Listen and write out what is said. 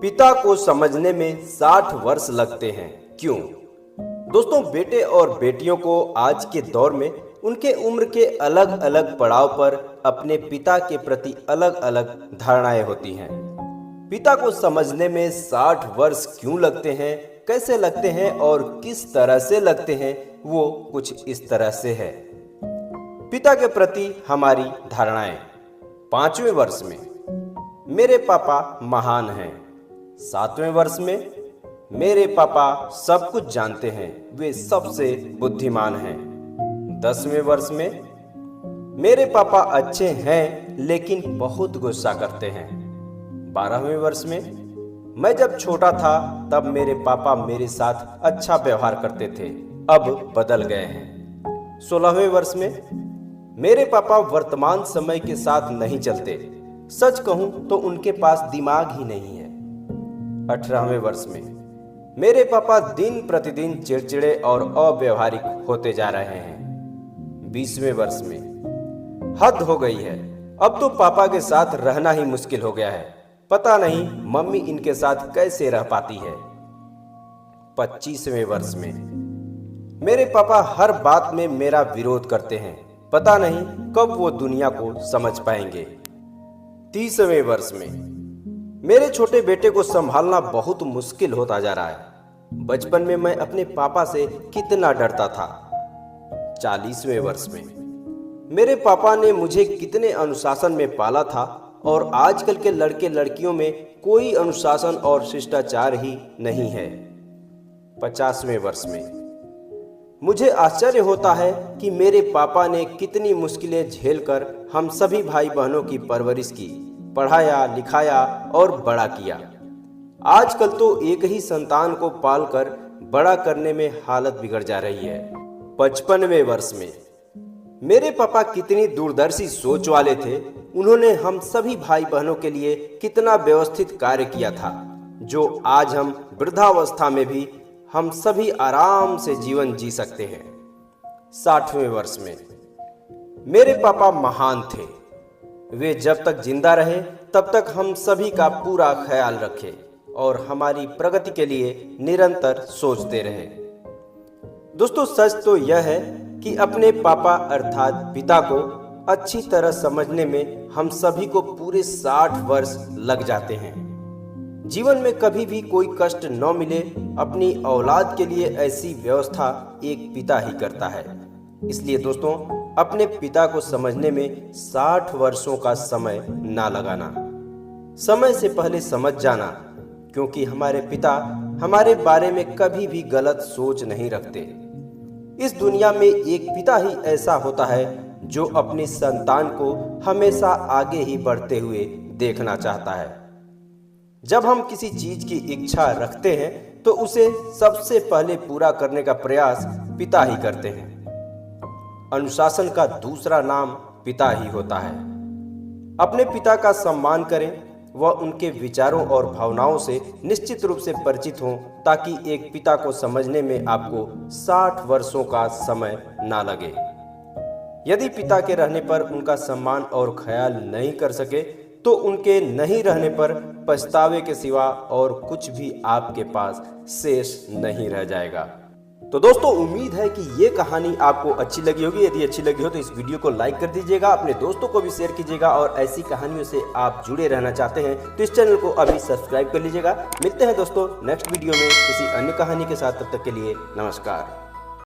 पिता को समझने में 60 वर्ष लगते हैं, क्यों? दोस्तों, बेटे और बेटियों को आज के दौर में उनके उम्र के अलग अलग पड़ाव पर अपने पिता के प्रति अलग अलग धारणाएं होती हैं। पिता को समझने में 60 वर्ष क्यों लगते हैं, कैसे लगते हैं और किस तरह से लगते हैं, वो कुछ इस तरह से है। पिता के प्रति हमारी धारणाएं। 5वें वर्ष में मेरे पापा महान हैं। 7वें वर्ष में मेरे पापा सब कुछ जानते हैं, वे सबसे बुद्धिमान हैं। 10वें वर्ष में मेरे पापा अच्छे हैं लेकिन बहुत गुस्सा करते हैं। 12वें वर्ष में मैं जब छोटा था तब मेरे पापा मेरे साथ अच्छा व्यवहार करते थे, अब बदल गए हैं। 16वें वर्ष में मेरे पापा वर्तमान समय के साथ नहीं चलते, सच कहूं तो उनके पास दिमाग ही नहीं है। 18वें वर्ष में मेरे पापा दिन प्रतिदिन चिड़चिड़े और अव्यवहारिक होते जा रहे हैं। 20वें वर्ष में हद हो गई है, अब तो पापा के साथ रहना ही मुश्किल हो गया है, पता नहीं मम्मी इनके साथ कैसे रह पाती है। 25वें वर्ष में मेरे पापा हर बात में मेरा विरोध करते हैं, पता नहीं कब वो दुनिया को समझ पाएंगे। 30वें वर्ष में मेरे छोटे बेटे को संभालना बहुत मुश्किल होता जा रहा है। बचपन में मैं अपने पापा से कितना डरता था। 40वें वर्ष में मेरे पापा ने मुझे कितने अनुशासन में पाला था और आजकल के लड़के लड़कियों में कोई अनुशासन और शिष्टाचार ही नहीं है। 50वें वर्ष में मुझे आश्चर्य होता है कि मेरे पापा ने कितनी मुश्किलें झेलकर हम सभी भाई बहनों की परवरिश की, पढ़ाया लिखाया और बड़ा किया। आजकल तो एक ही संतान को पालकर बड़ा करने में हालत बिगड़ जा रही है। 55वें वर्ष में मेरे पापा कितनी दूरदर्शी सोच वाले थे, उन्होंने हम सभी भाई बहनों के लिए कितना व्यवस्थित कार्य किया था, जो आज हम वृद्धावस्था में भी हम सभी आराम से जीवन जी सकते हैं। 60वें वर्ष में मेरे पापा महान थे, वे जब तक जिंदा रहे तब तक हम सभी का पूरा ख्याल रखे और हमारी प्रगति के लिए निरंतर सोचते रहे। दोस्तों, सच तो यह है कि अपने पापा अर्थात पिता को अच्छी तरह समझने में हम सभी को पूरे 60 वर्ष लग जाते हैं। जीवन में कभी भी कोई कष्ट न मिले, अपनी औलाद के लिए ऐसी व्यवस्था एक पिता ही करता है। इसलिए दोस्तों, अपने पिता को समझने में 60 वर्षों का समय ना लगाना, समय से पहले समझ जाना, क्योंकि हमारे पिता हमारे बारे में कभी भी गलत सोच नहीं रखते। इस दुनिया में एक पिता ही ऐसा होता है जो अपनी संतान को हमेशा आगे ही बढ़ते हुए देखना चाहता है। जब हम किसी चीज की इच्छा रखते हैं तो उसे सबसे पहले पूरा करने का प्रयास पिता ही करते हैं। अनुशासन का दूसरा नाम पिता ही होता है। अपने पिता का सम्मान करें, वह उनके विचारों और भावनाओं से निश्चित रूप से परिचित हों, ताकि एक पिता को समझने में आपको 60 वर्षों का समय ना लगे। यदि पिता के रहने पर उनका सम्मान और ख्याल नहीं कर सके तो उनके नहीं रहने पर पछतावे के सिवा और कुछ भी आपके पास शेष नहीं रह जाएगा। तो दोस्तों, उम्मीद है कि ये कहानी आपको अच्छी लगी होगी। यदि अच्छी लगी हो तो इस वीडियो को लाइक कर दीजिएगा, अपने दोस्तों को भी शेयर कीजिएगा और ऐसी कहानियों से आप जुड़े रहना चाहते हैं तो इस चैनल को अभी सब्सक्राइब कर लीजिएगा। मिलते हैं दोस्तों नेक्स्ट वीडियो में किसी अन्य कहानी के साथ, तब तक के लिए नमस्कार।